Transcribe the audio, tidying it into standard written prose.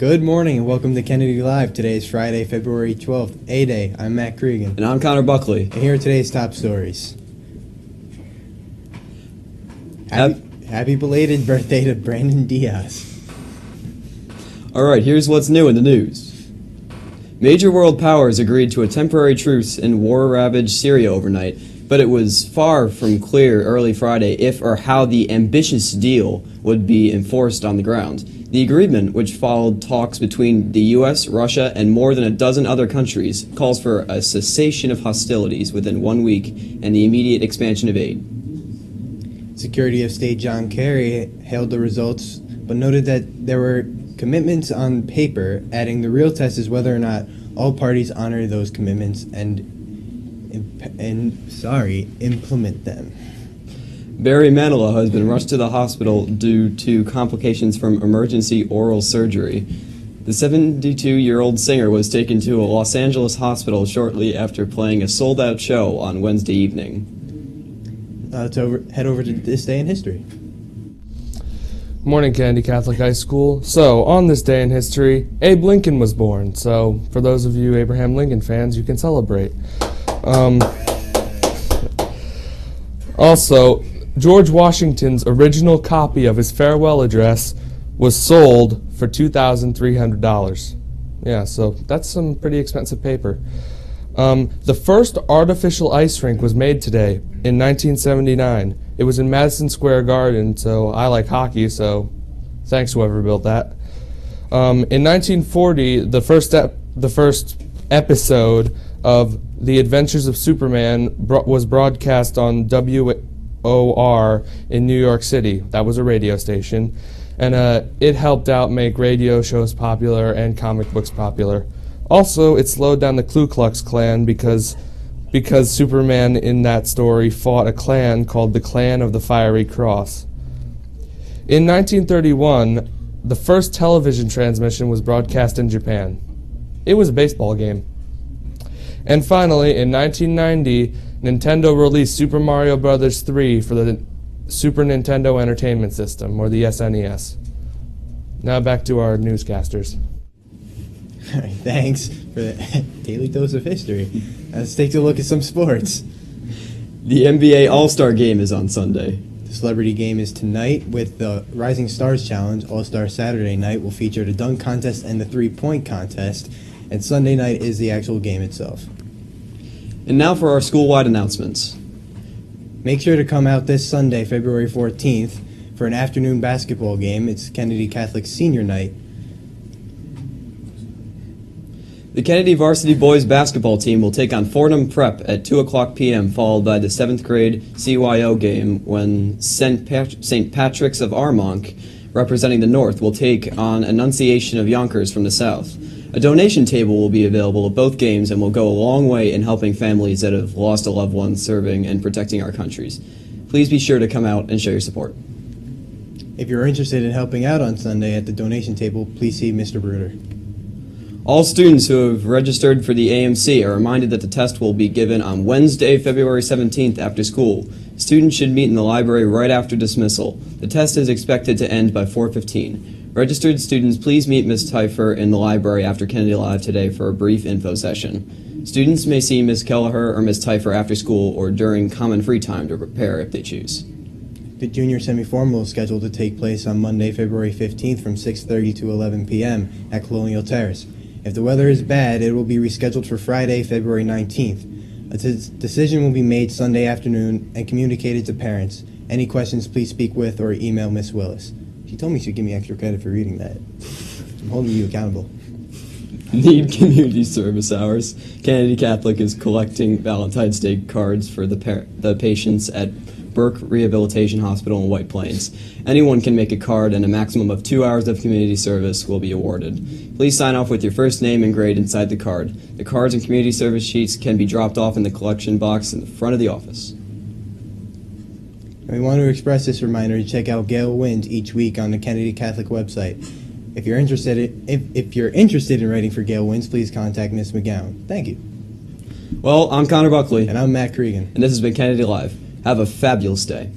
Good morning and welcome to Kennedy Live. Today is Friday, February 12th, A-Day. I'm Matt Cregan. And I'm Connor Buckley. And here are today's top stories. Happy belated birthday to Brandon Diaz. Alright, here's what's new in the news. Major world powers agreed to a temporary truce in war-ravaged Syria overnight, but it was far from clear early Friday if or how the ambitious deal would be enforced on the ground. The agreement, which followed talks between the U.S., Russia, and more than a dozen other countries, calls for a cessation of hostilities within 1 week and the immediate expansion of aid. Secretary of State John Kerry hailed the results, but noted that there were commitments on paper, adding the real test is whether or not all parties honor those commitments and implement them. Barry Manilow has been rushed to the hospital due to complications from emergency oral surgery. The 72-year-old singer was taken to a Los Angeles hospital shortly after playing a sold-out show on Wednesday evening. Let's head over to this day in history. Morning, Kennedy Catholic High School. So, on this day in history, Abe Lincoln was born. So, for those of you Abraham Lincoln fans, you can celebrate. Also, George Washington's original copy of his farewell address was sold for $2,300. Yeah, so that's some pretty expensive paper. The first artificial ice rink was made today in 1979. It was in Madison Square Garden, so I like hockey, so thanks whoever built that. In 1940, the first episode of The Adventures of Superman was broadcast on WOR in New York City. That was a radio station, and it helped out make radio shows popular and comic books popular. Also, it slowed down the Ku Klux Klan because Superman in that story fought a clan called the Clan of the Fiery Cross. In 1931, the first television transmission was broadcast in Japan. It was a baseball game. And finally, in 1990, Nintendo released Super Mario Bros. 3 for the Super Nintendo Entertainment System, or the SNES. Now back to our newscasters. All right, thanks for the daily dose of history. Let's take a look at some sports. The NBA All-Star Game is on Sunday. The celebrity game is tonight with the Rising Stars Challenge. All-Star Saturday night will feature the dunk contest and the three-point contest. And Sunday night is the actual game itself. And now for our school-wide announcements. Make sure to come out this Sunday, February 14th, for an afternoon basketball game. It's Kennedy Catholic Senior Night. The Kennedy varsity boys basketball team will take on Fordham Prep at 2 o'clock p.m., followed by the 7th grade CYO game when St. Patrick's of Armonk, representing the North, will take on Annunciation of Yonkers from the South. A donation table will be available at both games and will go a long way in helping families that have lost a loved one serving and protecting our countries. Please be sure to come out and show your support. If you're interested in helping out on Sunday at the donation table, please see Mr. Bruder. All students who have registered for the AMC are reminded that the test will be given on Wednesday, February 17th after school. Students should meet in the library right after dismissal. The test is expected to end by 4:15. Registered students, please meet Ms. Teifer in the library after Kennedy Live today for a brief info session. Students may see Ms. Kelleher or Ms. Teifer after school or during common free time to prepare if they choose. The junior semiformal is scheduled to take place on Monday, February 15th from 6:30 to 11 p.m. at Colonial Terrace. If the weather is bad, it will be rescheduled for Friday, February 19th. A decision will be made Sunday afternoon and communicated to parents. Any questions, please speak with or email Miss Willis. She told me she'd give me extra credit for reading that. I'm holding you accountable. Need community service hours. Kennedy Catholic is collecting Valentine's Day cards for the patients at Burke Rehabilitation Hospital in White Plains. Anyone can make a card, and a maximum of 2 hours of community service will be awarded. Please sign off with your first name and grade inside the card. The cards and community service sheets can be dropped off in the collection box in the front of the office. And we want to express this reminder to check out Gale Winds each week on the Kennedy Catholic website. If you're interested in writing for Gale Winds, please contact Ms. McGowan. Thank you. Well, I'm Connor Buckley. And I'm Matt Cregan. And this has been Kennedy Live. Have a fabulous day.